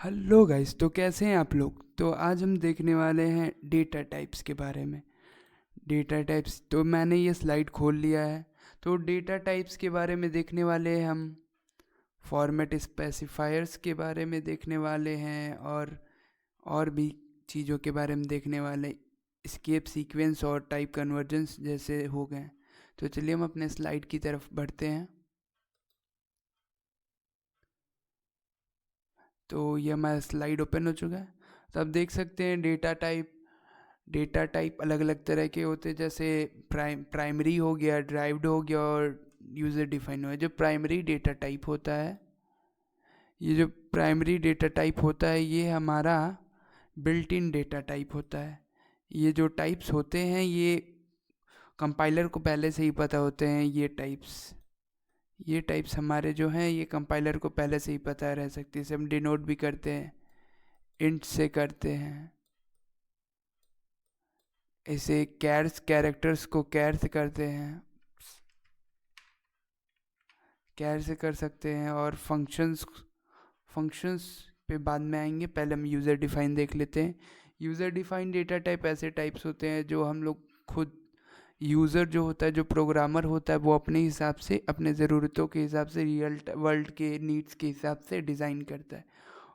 Hello guys, तो कैसे हैं आप लोग। तो आज हम देखने वाले हैं डेटा टाइप्स के बारे में। डेटा टाइप्स, तो मैंने ये स्लाइड खोल लिया है। तो डेटा टाइप्स के बारे में देखने वाले हैं हम। फॉर्मेट स्पेसिफायर्स के बारे में देखने वाले हैं और भी चीज़ों के बारे में देखने वाले। स्केप सीक्वेंस और टाइप कन्वर्जेंस जैसे हो गए। तो चलिए हम अपने स्लाइड की तरफ बढ़ते हैं। तो ये हमारा स्लाइड ओपन हो चुका है। तो आप देख सकते हैं डेटा टाइप अलग अलग तरह के होते हैं, जैसे प्राइमरी हो गया, ड्राइव्ड हो गया और यूज़र डिफाइन हुआ। जो प्राइमरी डेटा टाइप होता है, ये जो प्राइमरी डेटा टाइप होता है ये हमारा बिल्ट इन डेटा टाइप होता है। ये जो टाइप्स होते हैं ये कंपाइलर को पहले से ही पता होते हैं। ये टाइप्स हमारे जो हैं ये कंपाइलर को पहले से ही पता रह सकती है। इसे हम डिनोट भी करते हैं, इंट से करते हैं। इसे कैरेक्टर्स को कैर से करते हैं, कैर से कर सकते हैं। और फंक्शंस पे बाद में आएंगे, पहले हम यूज़र डिफाइन देख लेते हैं। यूज़र डिफाइन डेटा टाइप ऐसे टाइप्स होते हैं जो हम लोग खुद, यूज़र जो होता है, जो प्रोग्रामर होता है, वो अपने हिसाब से, अपने ज़रूरतों के हिसाब से, रियल वर्ल्ड के नीड्स के हिसाब से डिज़ाइन करता है।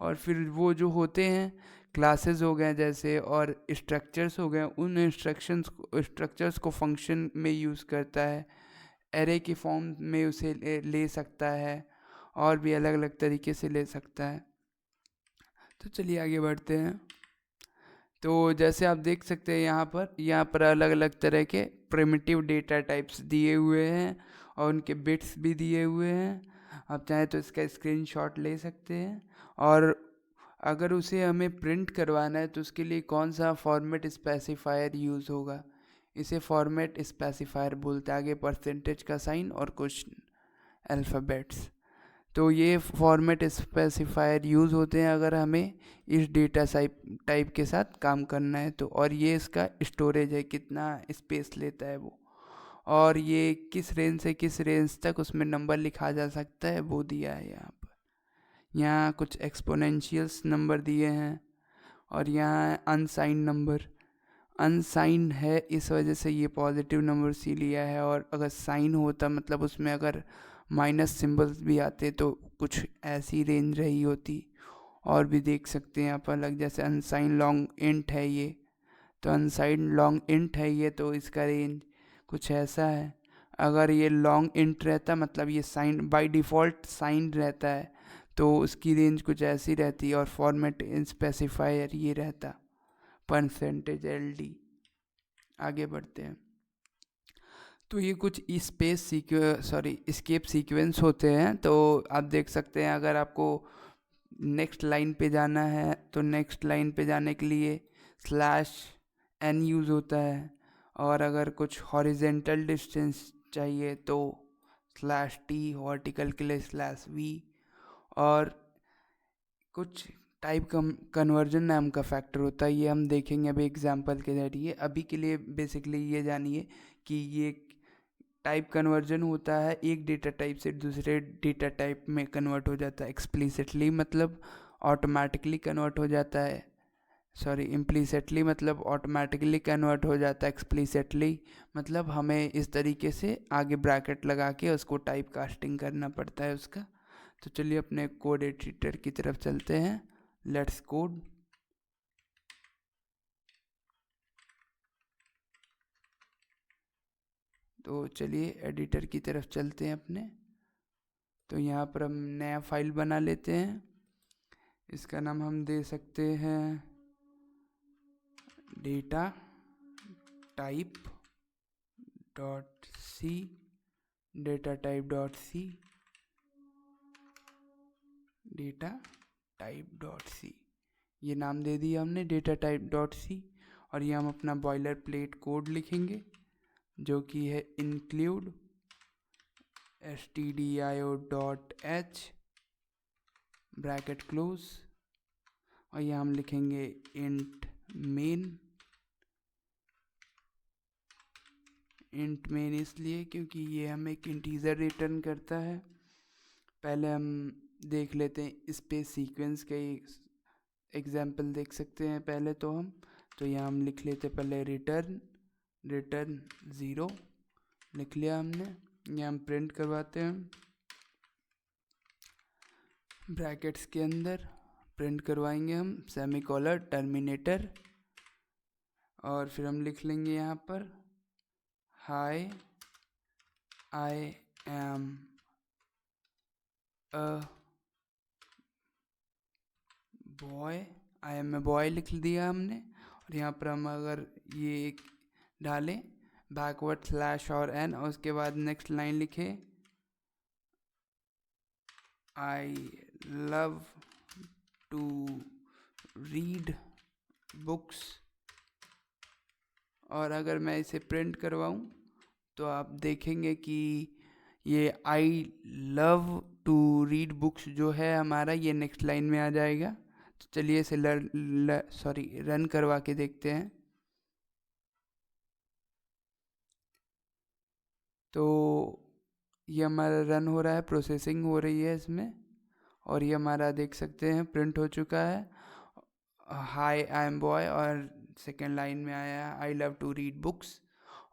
और फिर वो जो होते हैं क्लासेस हो गए जैसे, और स्ट्रक्चर्स हो गए, उन स्ट्रक्चर्स को फंक्शन में यूज़ करता है। एरे के फॉर्म में उसे ले सकता है, और भी अलग अलग तरीके से ले सकता है। तो चलिए आगे बढ़ते हैं। तो जैसे आप देख सकते हैं यहाँ पर अलग अलग तरह के प्रिमिटिव डेटा टाइप्स दिए हुए हैं, और उनके बिट्स भी दिए हुए हैं। आप चाहें तो इसका स्क्रीनशॉट ले सकते हैं। और अगर उसे हमें प्रिंट करवाना है तो उसके लिए कौन सा फॉर्मेट स्पेसिफायर यूज़ होगा, इसे फॉर्मेट स्पेसिफायर बोलते हैं। आगे परसेंटेज का साइन और कुछ अल्फ़ाबेट्स। तो ये फॉर्मेट स्पेसिफायर यूज़ होते हैं अगर हमें इस डेटा टाइप के साथ काम करना है तो। और ये इसका स्टोरेज है, कितना स्पेस लेता है वो, और ये किस रेंज से किस रेंज तक उसमें नंबर लिखा जा सकता है वो दिया है यहाँ पर। यहाँ कुछ एक्सपोनेंशियल्स नंबर दिए हैं, और यहाँ अनसाइंड नंबर। अनसाइंड है इस वजह से ये पॉजिटिव नंबर सी लिया है, और अगर साइन होता मतलब उसमें अगर माइनस सिंबल्स भी आते तो कुछ ऐसी रेंज रही होती। और भी देख सकते हैं आप अलग, जैसे अनसाइन लॉन्ग इंट है ये, तो अनसाइन लॉन्ग इंट है ये, तो इसका रेंज कुछ ऐसा है। अगर ये लॉन्ग इंट रहता मतलब ये साइन बाय डिफ़ॉल्ट साइन रहता है, तो उसकी रेंज कुछ ऐसी रहती। और फॉर्मेट स्पेसिफायर ये रहता परसेंटेज LD। आगे बढ़ते हैं। तो ये कुछ स्केप सीक्वेंस होते हैं। तो आप देख सकते हैं अगर आपको नेक्स्ट लाइन पे जाना है तो नेक्स्ट लाइन पे जाने के लिए /n यूज़ होता है। और अगर कुछ हॉरिजेंटल डिस्टेंस चाहिए तो /t, वर्टिकल के लिए /v। और कुछ टाइप कन्वर्जन नाम का फैक्टर होता है, ये हम देखेंगे अभी एग्जांपल के जरिए। अभी के लिए बेसिकली ये जानिए कि ये टाइप कन्वर्जन होता है, एक डेटा टाइप से दूसरे डेटा टाइप में कन्वर्ट हो जाता है एक्सप्लिसिटली, मतलब ऑटोमेटिकली कन्वर्ट हो जाता है। सॉरी, इम्प्लिसिटली मतलब ऑटोमेटिकली कन्वर्ट हो जाता है, एक्सप्लिसिटली मतलब हमें इस तरीके से आगे ब्रैकेट लगा के उसको टाइप कास्टिंग करना पड़ता है उसका। तो चलिए अपने कोड एडिटर की तरफ चलते हैं। Let's code. तो चलिए एडिटर की तरफ चलते हैं अपने। तो यहाँ पर हम नया फाइल बना लेते हैं। इसका नाम हम दे सकते हैं data type dot C. Data type dot C, data type dot C, ये नाम दे दिया हमने डेटा टाइप डॉट सी। और ये हम अपना बॉयलर प्लेट कोड लिखेंगे जो कि है include stdio.h ब्रैकेट क्लोज। और यहाँ हम लिखेंगे इंट मेन। इंट मेन इसलिए क्योंकि ये हमें एक इंटीजर रिटर्न करता है। पहले हम देख लेते हैं स्पेस सीक्वेंस का एग्जाम्पल देख सकते हैं पहले तो हम, तो यहाँ हम लिख लेते पहले रिटर्न 0 लिख लिया हमने। यहाँ हम प्रिंट करवाते हैं ब्रैकेट्स के अंदर, प्रिंट करवाएंगे हम सेमीकोलन टर्मिनेटर, और फिर हम लिख लेंगे यहाँ पर hi I am a boy, I am a boy लिख दिया हमने। और यहाँ पर हम अगर ये एक डालें बैकवर्ड स्लैश और एन, और उसके बाद नेक्स्ट लाइन लिखे I love to read books, और अगर मैं इसे प्रिंट करवाऊँ तो आप देखेंगे कि ये I love to read books जो है हमारा, ये नेक्स्ट लाइन में आ जाएगा। तो चलिए इसे रन करवा के देखते हैं। तो ये हमारा रन हो रहा है, प्रोसेसिंग हो रही है इसमें, और ये हमारा देख सकते हैं प्रिंट हो चुका है हाय आई एम बॉय, और सेकेंड लाइन में आया है I love to read books.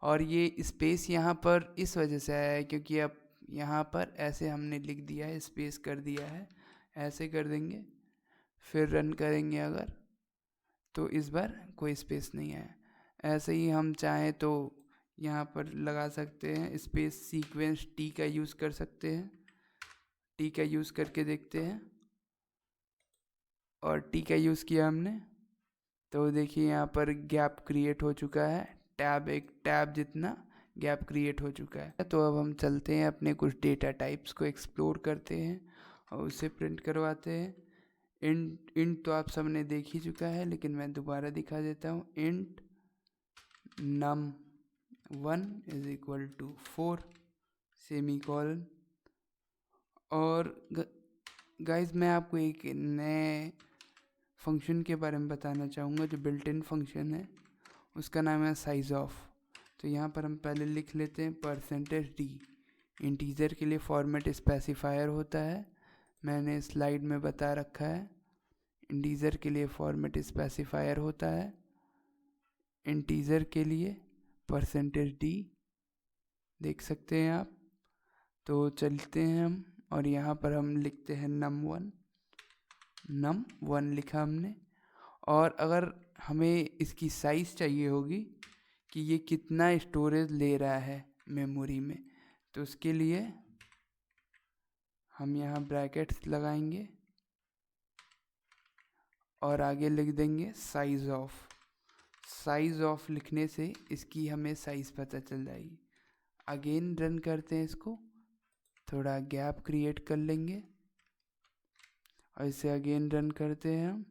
और ये स्पेस यहाँ पर इस वजह से आया है क्योंकि अब यहाँ पर ऐसे हमने लिख दिया है, स्पेस कर दिया है, ऐसे कर देंगे फिर रन करेंगे अगर, तो इस बार कोई स्पेस नहीं है। ऐसे ही हम चाहें तो यहाँ पर लगा सकते हैं स्पेस, सीक्वेंस टी का यूज़ कर सकते हैं, टी का यूज़ करके देखते हैं। और टी का यूज़ किया हमने तो देखिए यहाँ पर गैप क्रिएट हो चुका है, एक टैब जितना गैप क्रिएट हो चुका है। तो अब हम चलते हैं अपने कुछ डेटा टाइप्स को एक्सप्लोर करते हैं और उसे प्रिंट करवाते हैं। इंट तो आप सबने देख ही चुका है, लेकिन मैं दोबारा दिखा देता हूँ। Int num1 is equal to 4 semicolon. और गाइस मैं आपको एक नए फंक्शन के बारे में बताना चाहूँगा जो बिल्ट इन फंक्शन है, उसका नाम है साइज ऑफ। तो यहाँ पर हम पहले लिख लेते हैं %d, इंटीजर के लिए फॉर्मेट स्पेसिफायर होता है, मैंने स्लाइड में बता रखा है। इंटीजर के लिए फॉर्मेट स्पेसिफायर होता है, इंटीजर के लिए %d देख सकते हैं आप। तो चलते हैं हम, और यहाँ पर हम लिखते हैं num1 लिखा हमने। और अगर हमें इसकी साइज़ चाहिए होगी कि ये कितना स्टोरेज ले रहा है मेमोरी में, तो उसके लिए हम यहाँ ब्रैकेट्स लगाएंगे और आगे लिख देंगे साइज ऑफ। साइज ऑफ लिखने से इसकी हमें साइज़ पता चल जाएगी। अगेन रन करते हैं इसको, थोड़ा गैप क्रिएट कर लेंगे और इसे अगेन रन करते हैं हम,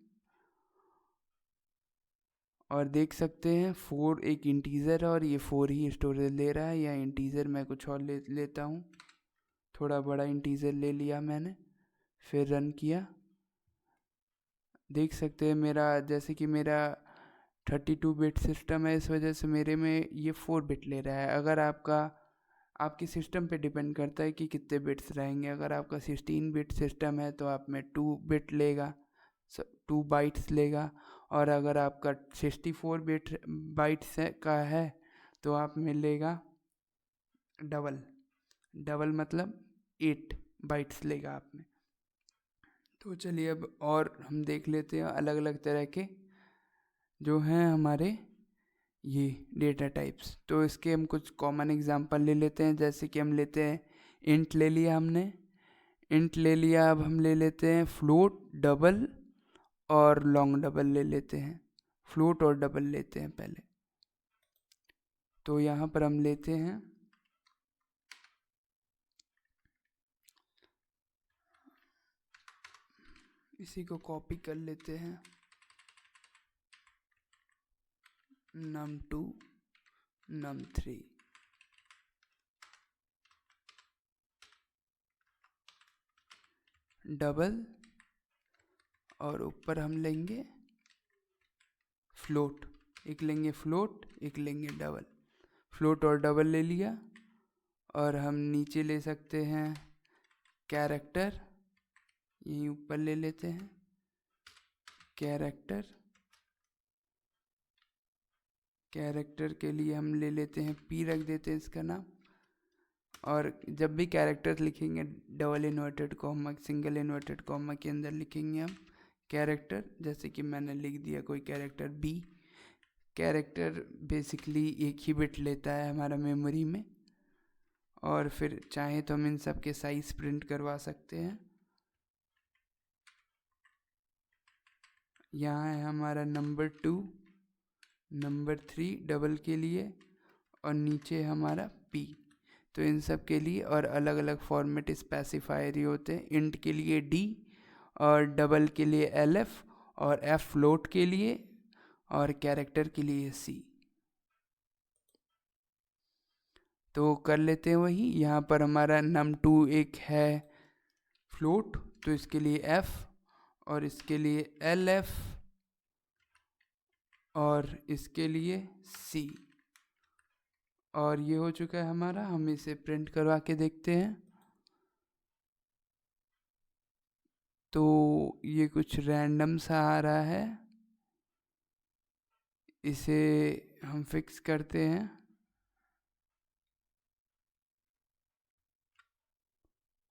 और देख सकते हैं 4 एक इंटीजर है और ये 4 ही स्टोरेज ले रहा है। या इंटीजर मैं कुछ और लेता हूँ, थोड़ा बड़ा इंटीजर ले लिया मैंने, फिर रन किया। देख सकते हैं मेरा, जैसे कि मेरा 32 बिट सिस्टम है, इस वजह से मेरे में ये 4 बिट ले रहा है। अगर आपके सिस्टम पे डिपेंड करता है कि कितने बिट्स रहेंगे। अगर आपका 16 बिट सिस्टम है तो आप में 2 बिट लेगा, 2 बाइट्स लेगा। और अगर आपका 64 बिट बाइट्स का है तो आप में लेगा डबल मतलब 8 बाइट्स लेगा आप में। तो चलिए अब और हम देख लेते हैं अलग अलग तरह के जो हैं हमारे ये डेटा टाइप्स। तो इसके हम कुछ कॉमन एग्जांपल ले लेते हैं, जैसे कि हम लेते हैं इंट ले लिया हमने, इंट ले लिया। अब हम ले लेते हैं फ्लोट, डबल और लॉन्ग डबल ले लेते हैं। फ्लोट और डबल लेते हैं पहले। तो यहाँ पर हम लेते हैं इसी को कॉपी कर लेते हैं num2 num3, डबल, और ऊपर हम लेंगे फ्लोट, एक लेंगे फ्लोट एक लेंगे डबल। फ्लोट और डबल ले लिया, और हम नीचे ले सकते हैं कैरेक्टर, यहीं ऊपर ले लेते हैं कैरेक्टर के लिए हम ले लेते हैं पी, रख देते हैं इसका नाम। और जब भी कैरेक्टर लिखेंगे double inverted comma single inverted comma के अंदर लिखेंगे हम कैरेक्टर। जैसे कि मैंने लिख दिया कोई कैरेक्टर बी। कैरेक्टर बेसिकली एक ही बिट लेता है हमारा मेमोरी में, और फिर चाहे तो हम इन सब के साइज प्रिंट करवा सकते हैं। यहाँ है हमारा नंबर 2, नंबर 3 डबल के लिए, और नीचे हमारा पी। तो इन सब के लिए और अलग अलग फॉर्मेट स्पेसिफायर ही होते हैं। इंट के लिए डी, और डबल के लिए एलएफ, और एफ फ्लोट के लिए, और कैरेक्टर के लिए सी। तो कर लेते हैं वही। यहाँ पर हमारा num2 एक है फ्लोट, तो इसके लिए एफ, और इसके लिए एलएफ, और इसके लिए सी। और ये हो चुका है हमारा। हम इसे प्रिंट करवा के देखते हैं। तो ये कुछ रैंडम सा आ रहा है, इसे हम फिक्स करते हैं।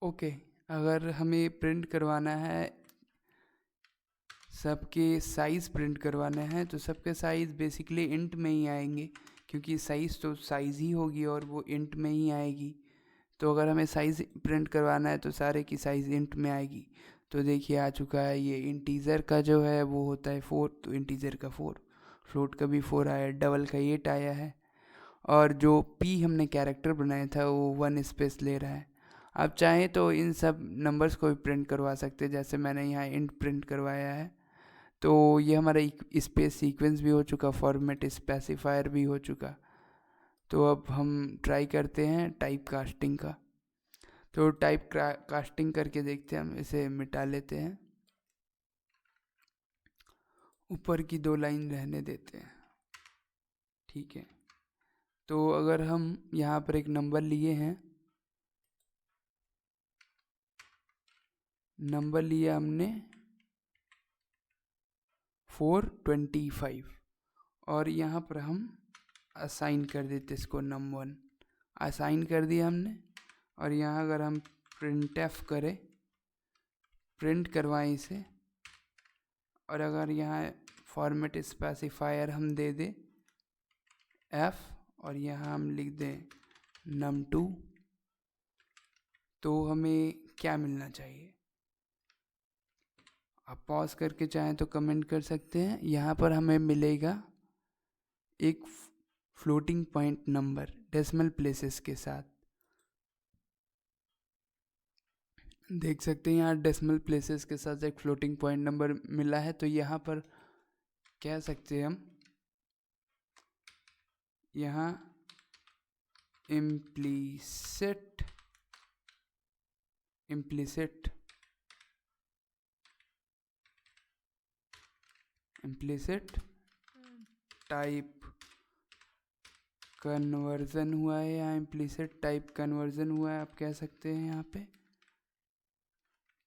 ओके, अगर हमें प्रिंट करवाना है, सबके साइज़ प्रिंट करवाना है, तो सबके साइज़ बेसिकली इंट में ही आएंगे, क्योंकि साइज़ तो साइज़ ही होगी और वो इंट में ही आएगी। तो अगर हमें साइज़ प्रिंट करवाना है तो सारे की साइज़ इंट में आएगी। तो देखिए आ चुका है। ये इंटीज़र का जो है वो होता है 4, तो इंटीज़र का 4, फ्लोट का भी 4 आया, डबल का 8 आया है, और जो पी हमने कैरेक्टर बनाया था वो 1 स्पेस ले रहा है। आप चाहें तो इन सब नंबर्स को भी प्रिंट करवा सकते हैं, जैसे मैंने यहाँ इंट प्रिंट करवाया है। तो ये हमारा स्पेस सीक्वेंस भी हो चुका, फॉर्मेट स्पेसिफायर भी हो चुका। तो अब हम ट्राई करते हैं टाइप कास्टिंग का। तो टाइप कास्टिंग करके देखते हैं, हम इसे मिटा लेते हैं, ऊपर की 2 लाइन रहने देते हैं। ठीक है। तो अगर हम यहाँ पर एक नंबर लिए हैं, नंबर लिया हमने 425, और यहाँ पर हम असाइन कर देते इसको num1। असाइन कर दिया हमने। और यहाँ अगर हम printf करें, प्रिंट करवाएं इसे, और अगर यहाँ फॉर्मेट स्पेसिफायर हम दे दें f, और यहाँ हम लिख दें num2, तो हमें क्या मिलना चाहिए? आप पॉज करके चाहें तो कमेंट कर सकते हैं। यहाँ पर हमें मिलेगा एक floating point number decimal places के साथ। देख सकते हैं यहाँ डेसिमल प्लेसेस के साथ एक फ्लोटिंग पॉइंट नंबर मिला है। तो यहाँ पर कह सकते हैं हम, यहाँ इम्प्लीसिट टाइप कन्वर्जन हुआ है, यहाँ इम्प्लीसिट टाइप कन्वर्जन हुआ है, आप कह सकते हैं यहाँ पे।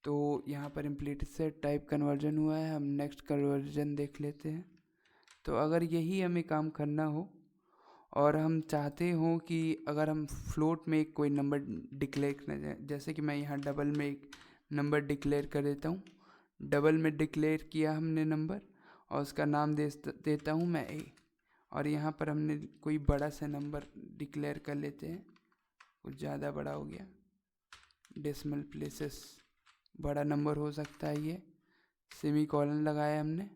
तो यहाँ पर इम्प्लीसिट टाइप कन्वर्जन हुआ है। हम नेक्स्ट कन्वर्जन देख लेते हैं। तो अगर यही हमें काम करना हो, और हम चाहते हों कि अगर हम फ्लोट में कोई नंबर डिक्लेयर करना चाहें, जैसे कि मैं यहाँ डबल में एक नंबर डिक्लेयर कर देता हूँ। डबल में डिक्लेयर किया हमने नंबर, और उसका नाम देता हूँ मैं ए। और यहाँ पर हमने कोई बड़ा सा नंबर डिक्लेयर कर लेते हैं, कुछ ज़्यादा बड़ा हो गया, डेसिमल प्लेसेस बड़ा नंबर हो सकता है ये। सेमीकोलन लगाया हमने,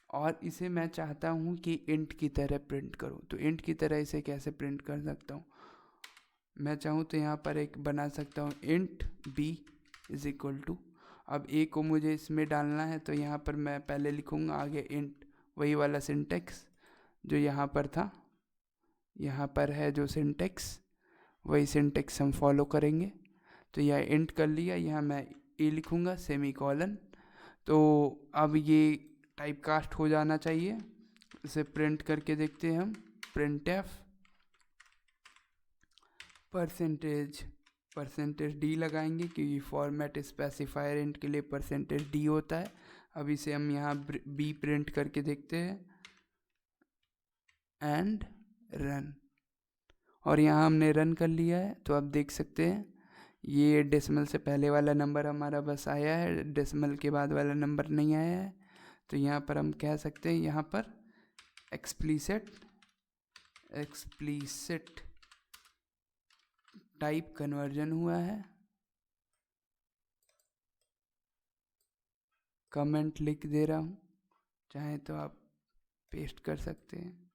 और इसे मैं चाहता हूँ कि इंट की तरह प्रिंट करूँ। तो इंट की तरह इसे कैसे प्रिंट कर सकता हूँ? मैं चाहूँ तो यहाँ पर एक बना सकता हूँ int b is equal to, अब a को मुझे इसमें डालना है, तो यहाँ पर मैं पहले लिखूँगा आगे इंट, वही वाला सिंटेक्स जो यहाँ पर था, यहाँ पर है जो सिंटेक्स, वही सिंटेक्स हम फॉलो करेंगे। तो यह इंट कर लिया, यहाँ मैं a लिखूँगा सेमीकोलन। तो अब ये टाइप कास्ट हो जाना चाहिए। इसे प्रिंट करके देखते हैं हम। printf परसेंटेज डी लगाएंगे, क्योंकि फॉर्मेट स्पेसिफायर इंट के लिए परसेंटेज डी होता है। अब इसे हम यहाँ बी प्रिंट करके देखते हैं एंड रन, और यहाँ हमने रन कर लिया है। तो आप देख सकते हैं ये डेसिमल से पहले वाला नंबर हमारा बस आया है, डेसिमल के बाद वाला नंबर नहीं आया है। तो यहाँ पर हम कह सकते हैं यहाँ पर एक्सप्लिसिट टाइप कन्वर्जन हुआ है। कमेंट लिख दे रहा हूँ, चाहे तो आप पेस्ट कर सकते हैं।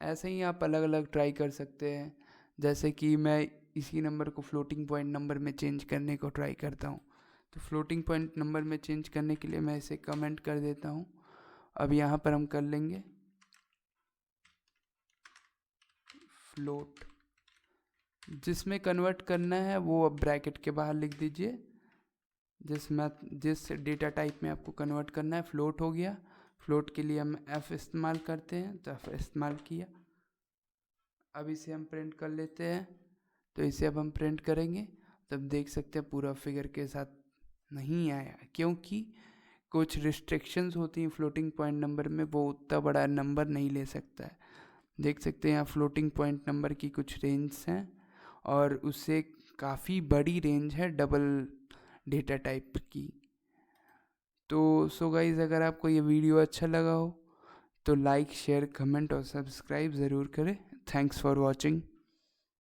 ऐसे ही आप अलग अलग ट्राई कर सकते हैं। जैसे कि मैं इसी नंबर को फ्लोटिंग पॉइंट नंबर में चेंज करने को ट्राई करता हूँ। तो फ्लोटिंग पॉइंट नंबर में चेंज करने के लिए मैं इसे कमेंट कर देता हूँ। अब यहाँ पर हम कर लेंगे फ्लोट, जिसमें कन्वर्ट करना है वो अब ब्रैकेट के बाहर लिख दीजिए। जिस डेटा टाइप में आपको कन्वर्ट करना है, फ्लोट हो गया। फ्लोट के लिए हम एफ इस्तेमाल करते हैं, तो एफ इस्तेमाल किया। अब इसे हम प्रिंट कर लेते हैं। तो इसे अब हम प्रिंट करेंगे, तब देख सकते हैं पूरा फिगर के साथ नहीं आया, क्योंकि कुछ रिस्ट्रिक्शंस होती हैं फ्लोटिंग पॉइंट नंबर में, वो उतना बड़ा नंबर नहीं ले सकता है। देख सकते हैं यहाँ फ्लोटिंग पॉइंट नंबर की कुछ रेंज हैं, और उससे काफ़ी बड़ी रेंज है डबल डेटा टाइप की। तो सो गाइज़, अगर आपको ये वीडियो अच्छा लगा हो तो लाइक, शेयर, कमेंट और सब्सक्राइब ज़रूर करें। Thanks for watching.